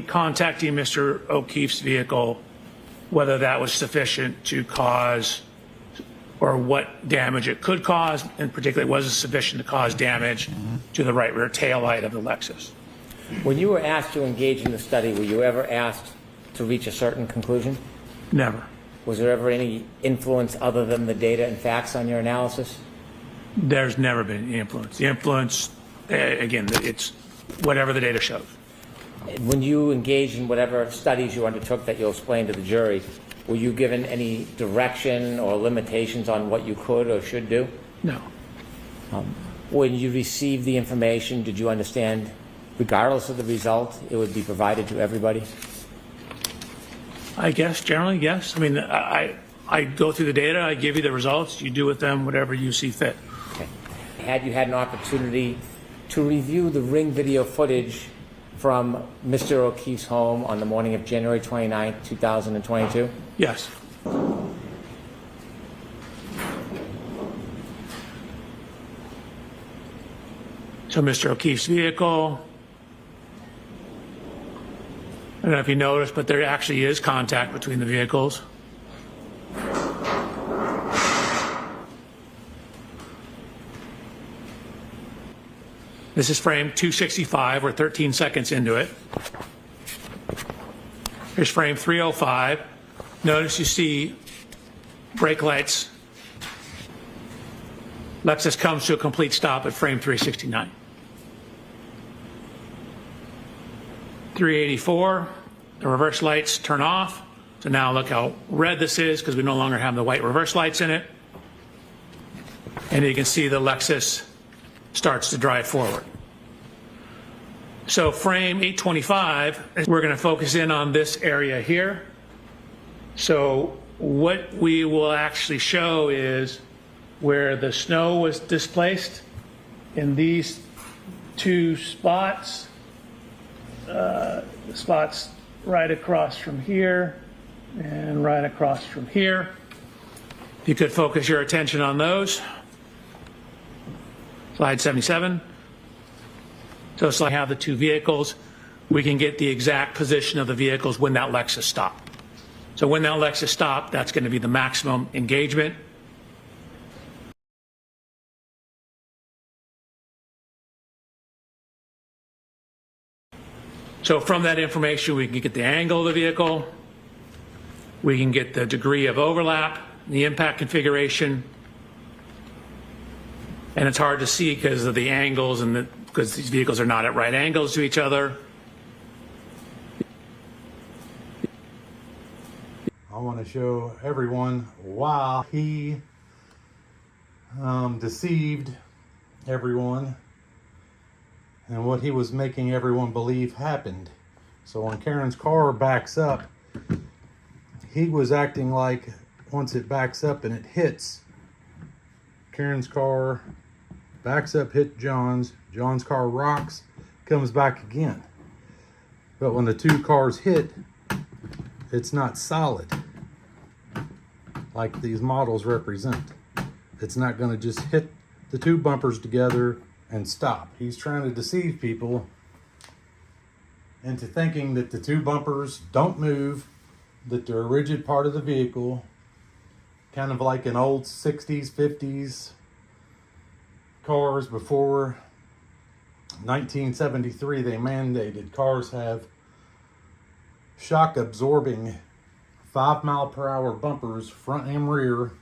contacting Mr. O'Keefe's vehicle, whether that was sufficient to cause, or what damage it could cause, and particularly was it sufficient to cause damage to the right rear tail light of the Lexus. When you were asked to engage in the study, were you ever asked to reach a certain conclusion? Never. Was there ever any influence other than the data and facts on your analysis? There's never been any influence. The influence, again, it's whatever the data shows. When you engaged in whatever studies you undertook that you'll explain to the jury, were you given any direction or limitations on what you could or should do? No. When you received the information, did you understand, regardless of the result, it would be provided to everybody? I guess generally, yes. I mean, I go through the data, I give you the results, you do with them whatever you see fit. Okay. Had you had an opportunity to review the ring video footage from Mr. O'Keefe's home on the morning of January 29, 2022? Yes. So Mr. O'Keefe's vehicle, I don't know if you noticed, but there actually is contact between the vehicles. This is frame 265. We're 13 seconds into it. Here's frame 305. Notice you see brake lights. Lexus comes to a complete stop at frame 369. 384, the reverse lights turn off. So now look how red this is because we no longer have the white reverse lights in it. And you can see the Lexus starts to drive forward. So frame 825, we're going to focus in on this area here. So what we will actually show is where the snow was displaced in these two spots. The spots right across from here and right across from here. If you could focus your attention on those. Slide 77. So I have the two vehicles. We can get the exact position of the vehicles when that Lexus stopped. So when that Lexus stopped, that's going to be the maximum engagement. So from that information, we can get the angle of the vehicle. We can get the degree of overlap, the impact configuration. And it's hard to see because of the angles and because these vehicles are not at right angles to each other. I want to show everyone why he deceived everyone and what he was making everyone believe happened. So when Karen's car backs up, he was acting like once it backs up and it hits Karen's car, backs up, hit John's car rocks, comes back again. But when the two cars hit, it's not solid like these models represent. It's not going to just hit the two bumpers together and stop. He's trying to deceive people into thinking that the two bumpers don't move, that they're a rigid part of the vehicle, kind of like in old 60s, 50s cars before 1973. They mandated cars have shock absorbing 5-mile-per-hour bumpers front and rear,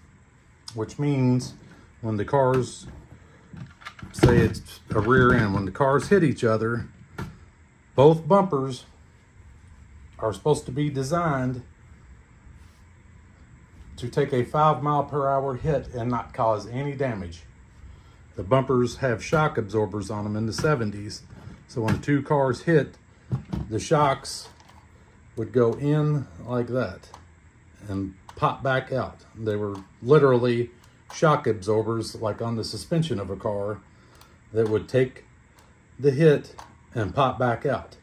which means when the cars, say it's a rear end, when the cars hit each other, both bumpers are supposed to be designed to take a 5-mile-per-hour hit and not cause any damage. The bumpers have shock absorbers on them in the 70s, so when two cars hit, the shocks would go in like that and pop back out. They were literally shock absorbers, like on the suspension of a car, that would take the hit and pop back out.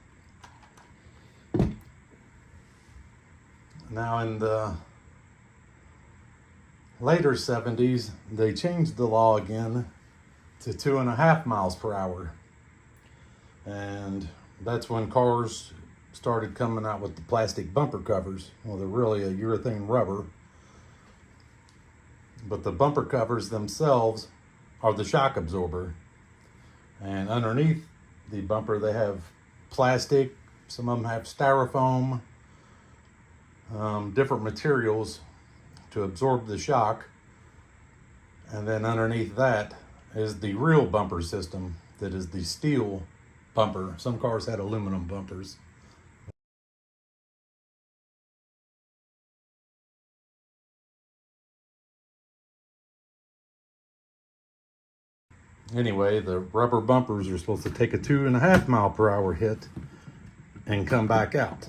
Now in the later 70s, they changed the law again to 2.5 miles per hour. And that's when cars started coming out with the plastic bumper covers. Well, they're really a urethane rubber, but the bumper covers themselves are the shock absorber. And underneath the bumper, they have plastic. Some of them have styrofoam, different materials to absorb the shock. And then underneath that is the real bumper system, that is the steel bumper. Some cars had aluminum bumpers. Anyway, the rubber bumpers are supposed to take a 2.5 mile per hour hit and come back out.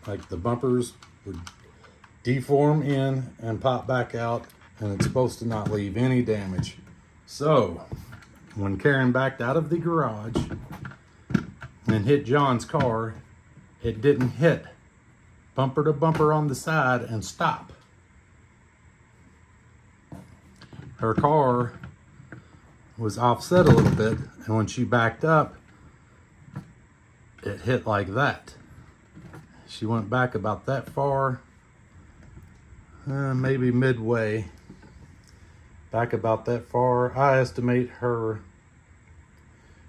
Like the bumpers would deform in and pop back out, and it's supposed to not leave any damage. So, when Karen backed out of the garage and hit John's car, it didn't hit bumper to bumper on the side and stop. Her car was offset a little bit, and when she backed up, it hit like that. She went back about that far, maybe midway, back about that far. I estimate her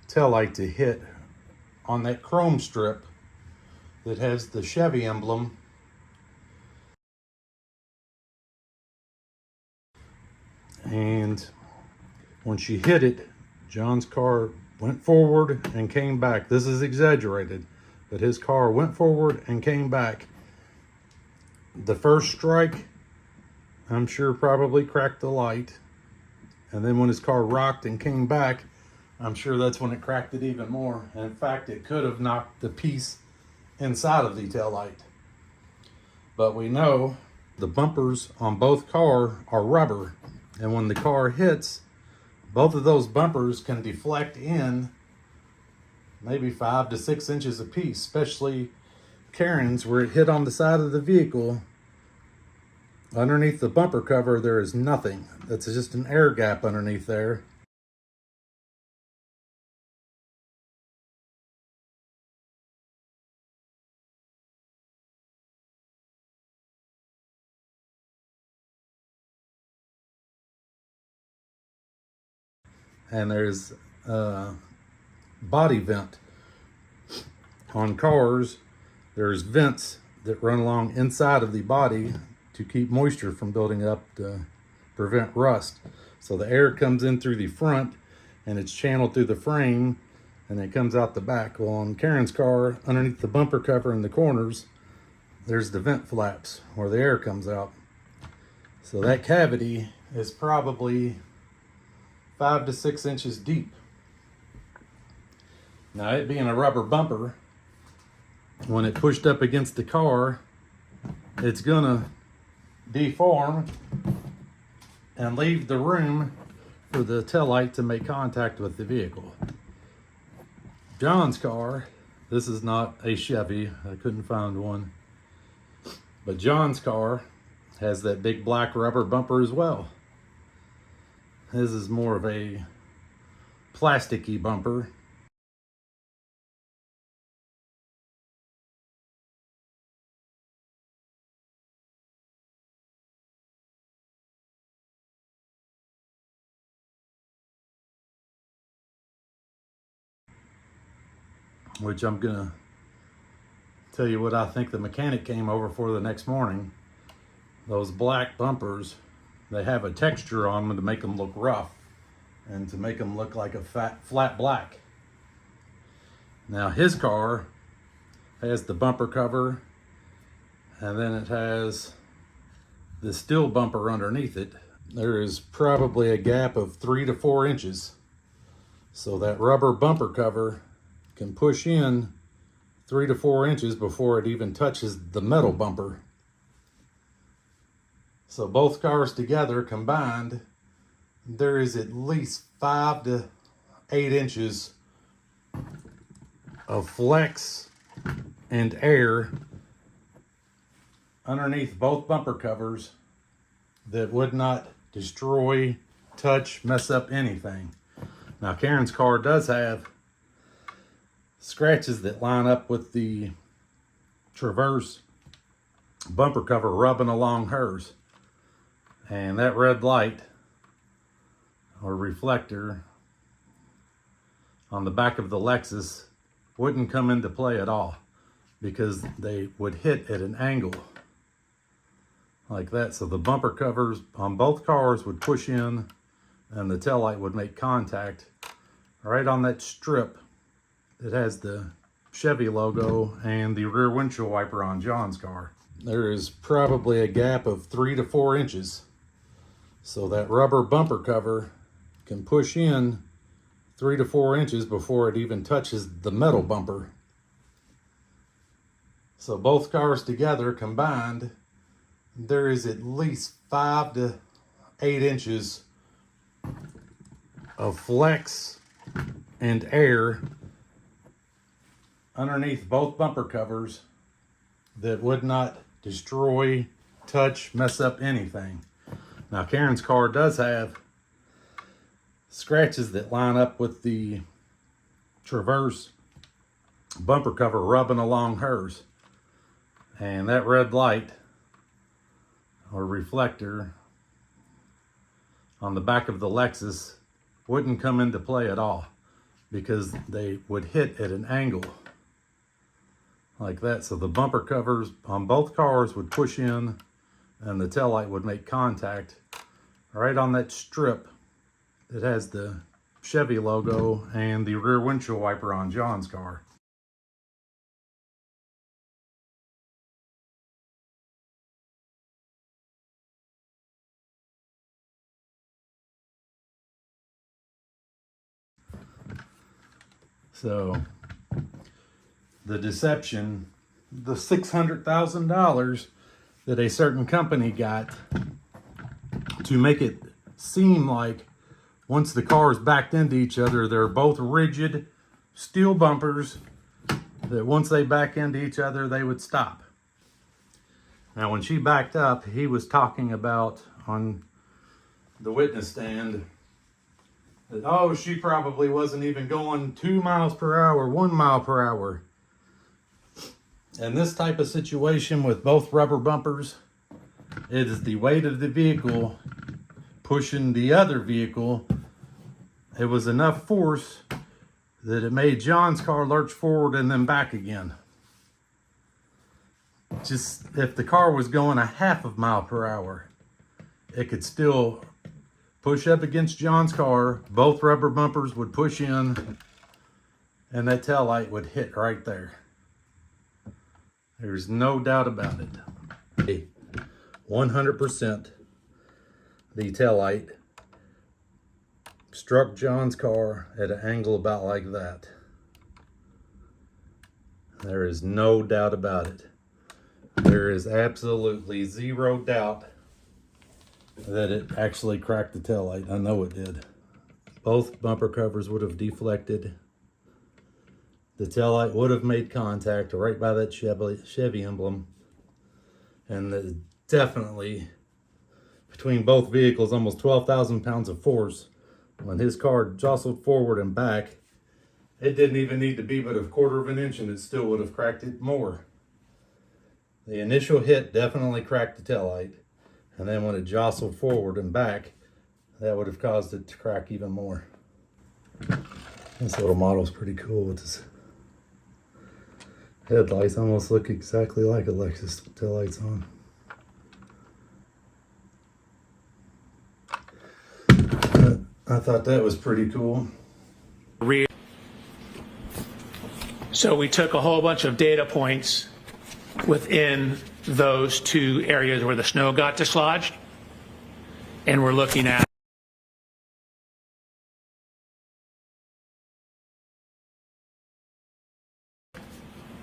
taillight to hit on that chrome strip that has the Chevy emblem. And when she hit it, John's car went forward and came back. This is exaggerated, but his car went forward and came back. The first strike, I'm sure, probably cracked the light. And then when his car rocked and came back, I'm sure that's when it cracked it even more. And in fact, it could have knocked the piece inside of the taillight. But we know the bumpers on both cars are rubber. And when the car hits, both of those bumpers can deflect in maybe 5 to 6 inches apiece, especially Karen's, where it hit on the side of the vehicle. Underneath the bumper cover, there is nothing. That's just an air gap underneath there. And there's a body vent. On cars, there's vents that run along inside of the body to keep moisture from building up to prevent rust. So the air comes in through the front and it's channeled through the frame and it comes out the back. Well, on Karen's car, underneath the bumper cover in the corners, there's the vent flaps where the air comes out. So that cavity is probably 5 to 6 inches deep. Now, it being a rubber bumper, when it pushed up against the car, it's gonna deform and leave the room for the taillight to make contact with the vehicle. John's car, this is not a Chevy, I couldn't find one, but John's car has that big black rubber bumper as well. His is more of a plasticky bumper. Which I'm gonna tell you what I think the mechanic came over for the next morning. Those black bumpers, they have a texture on them to make them look rough and to make them look like a flat black. Now his car has the bumper cover and then it has the steel bumper underneath it. There is probably a gap of 3 to 4 inches. So that rubber bumper cover can push in 3 to 4 inches before it even touches the metal bumper. So both cars together combined, there is at least 5 to 8 inches of flex and air underneath both bumper covers that would not destroy, touch, mess up anything. Now Karen's car does have scratches that line up with the Traverse bumper cover rubbing along hers. And that red light or reflector on the back of the Lexus wouldn't come into play at all because they would hit at an angle like that. So the bumper covers on both cars would push in and the taillight would make contact right on that strip that has the Chevy logo and the rear windshield wiper on John's car. There is probably a gap of 3 to 4 inches. So that rubber bumper cover can push in 3 to 4 inches before it even touches the metal bumper. So both cars together combined, there is at least 5 to 8 inches of flex and air underneath both bumper covers that would not destroy, touch, mess up anything. Now Karen's car does have scratches that line up with the Traverse bumper cover rubbing along hers. And that red light or reflector on the back of the Lexus wouldn't come into play at all because they would hit at an angle like that. So the bumper covers on both cars would push in and the taillight would make contact right on that strip that has the Chevy logo and the rear windshield wiper on John's car. So the deception, the $600,000 that a certain company got to make it seem like once the cars backed into each other, they're both rigid steel bumpers that once they back into each other, they would stop. Now, when she backed up, he was talking about on the witness stand that, oh, she probably wasn't even going 2 miles per hour, 1 mile per hour. And this type of situation with both rubber bumpers, it is the weight of the vehicle pushing the other vehicle. It was enough force that it made John's car lurch forward and then back again. Just if the car was going a half of mile per hour, it could still push up against John's car. Both rubber bumpers would push in and that taillight would hit right there. There's no doubt about it. 100% the taillight struck John's car at an angle about like that. There is no doubt about it. There is absolutely zero doubt that it actually cracked the taillight. I know it did. Both bumper covers would have deflected. The taillight would have made contact right by that Chevy emblem. And definitely, between both vehicles, almost 12,000 pounds of force. When his car jostled forward and back, it didn't even need to be but a quarter of an inch and it still would have cracked it more. The initial hit definitely cracked the taillight. And then when it jostled forward and back, that would have caused it to crack even more. This little model is pretty cool with this headlights. Almost look exactly like a Lexus with taillights on. I thought that was pretty cool. So we took a whole bunch of data points within those two areas where the snow got dislodged, and we're looking at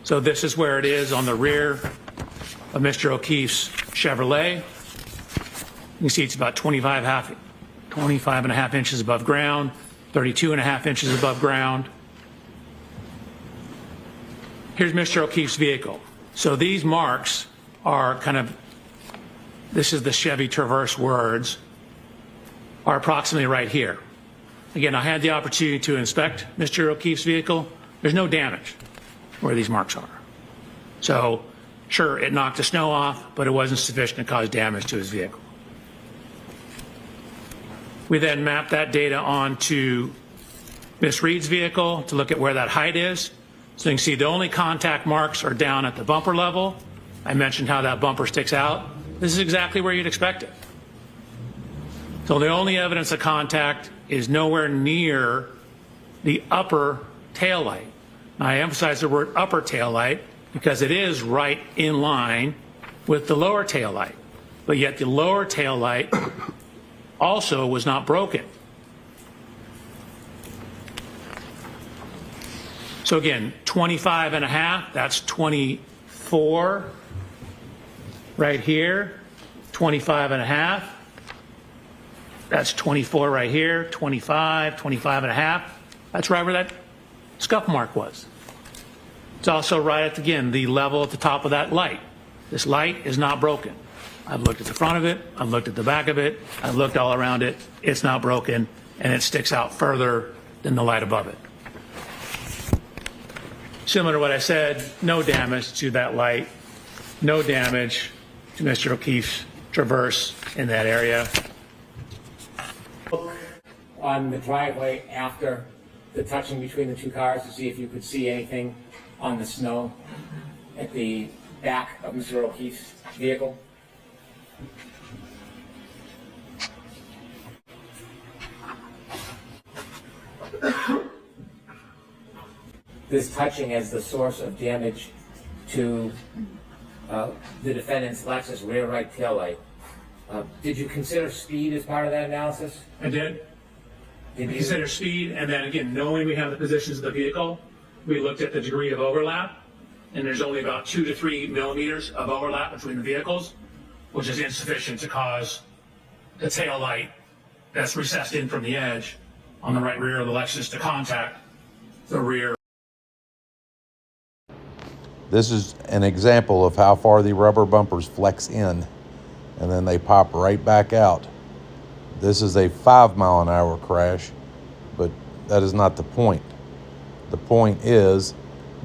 so this is where it is on the rear of Mr. O'Keefe's Chevrolet. You can see it's about 25 and a half inches above ground, 32 and a half inches above ground. Here's Mr. O'Keefe's vehicle. So these marks are kind of, this is the Chevy Traverse words, are approximately right here. Again, I had the opportunity to inspect Mr. O'Keefe's vehicle. There's no damage where these marks are. So Sure, it knocked the snow off, but it wasn't sufficient to cause damage to his vehicle. We then mapped that data onto Miss Reed's vehicle to look at where that height is. So you can see the only contact marks are down at the bumper level. I mentioned how that bumper sticks out. This is exactly where you'd expect it. So the only evidence of contact is nowhere near the upper taillight. Now, I emphasize the word upper taillight because it is right in line with the lower taillight. But yet the lower taillight also was not broken. So again, 25 and a half, that's 24 right here, 25 and a half. That's 24 right here, 25, 25 and a half. That's right where that scuff mark was. It's also right at, again, the level at the top of that light. This light is not broken. I've looked at the front of it, I've looked at the back of it, I've looked all around it. It's not broken, and it sticks out further than the light above it. Similar to what I said, no damage to that light, no damage to Mr. O'Keefe's traverse in that area. On the driveway after the touching between the two cars to see if you could see anything on the snow at the back of Mr. O'Keefe's vehicle. This touching as the source of damage to the defendant's Lexus rear right taillight. Did you consider speed as part of that analysis? I did. Did you Consider speed, and then again, knowing we have the positions of the vehicle, we looked at the degree of overlap, and there's only about 2 to 3 millimeters of overlap between the vehicles, which is insufficient to cause the tail light that's recessed in from the edge on the right rear of the Lexus to contact the rear. This is an example of how far the rubber bumpers flex in and then they pop right back out. This is a 5-mile-an-hour crash, but that is not the point. The point is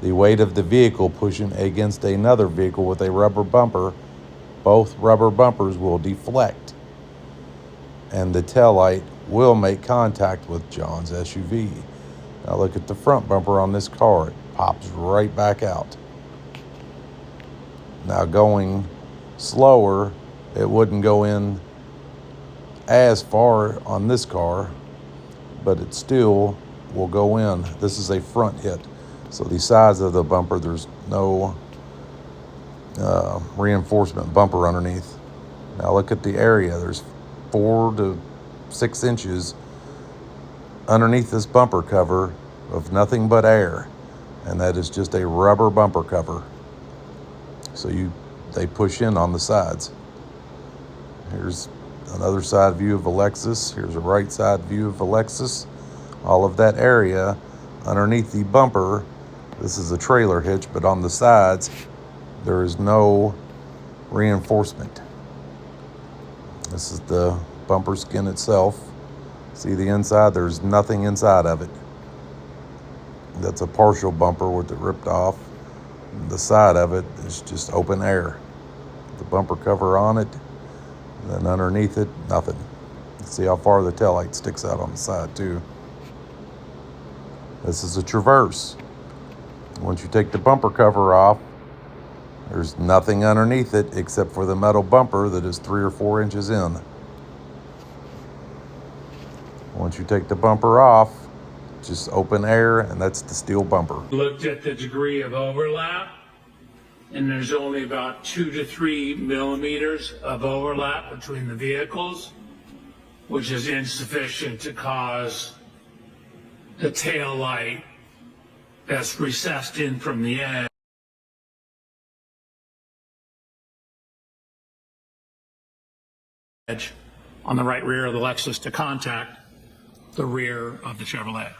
the weight of the vehicle pushing against another vehicle with a rubber bumper. Both rubber bumpers will deflect, and the taillight will make contact with John's SUV. Now look at the front bumper on this car. It pops right back out. Now going slower, it wouldn't go in as far on this car, but it still will go in. This is a front hit. So the sides of the bumper, there's no reinforcement bumper underneath. Now look at the area. There's 4 to 6 inches underneath this bumper cover of nothing but air, and that is just a rubber bumper cover. So they push in on the sides. Here's another side view of a Lexus. Here's a right side view of a Lexus. All of that area underneath the bumper, this is a trailer hitch, but on the sides, there is no reinforcement. This is the bumper skin itself. See the inside? There's nothing inside of it. That's a partial bumper with it ripped off. The side of it is just open air. The bumper cover on it, and then underneath it, nothing. See how far the taillight sticks out on the side too. This is a Traverse. Once you take the bumper cover off, there's nothing underneath it except for the metal bumper that is 3 or 4 inches in. Once you take the bumper off, just open air, and that's the steel bumper. Looked at the degree of overlap, and there's only about 2 to 3 millimeters of overlap between the vehicles, which is insufficient to cause the tail light that's recessed in from the edge on the right rear of the Lexus to contact the rear of the Chevrolet.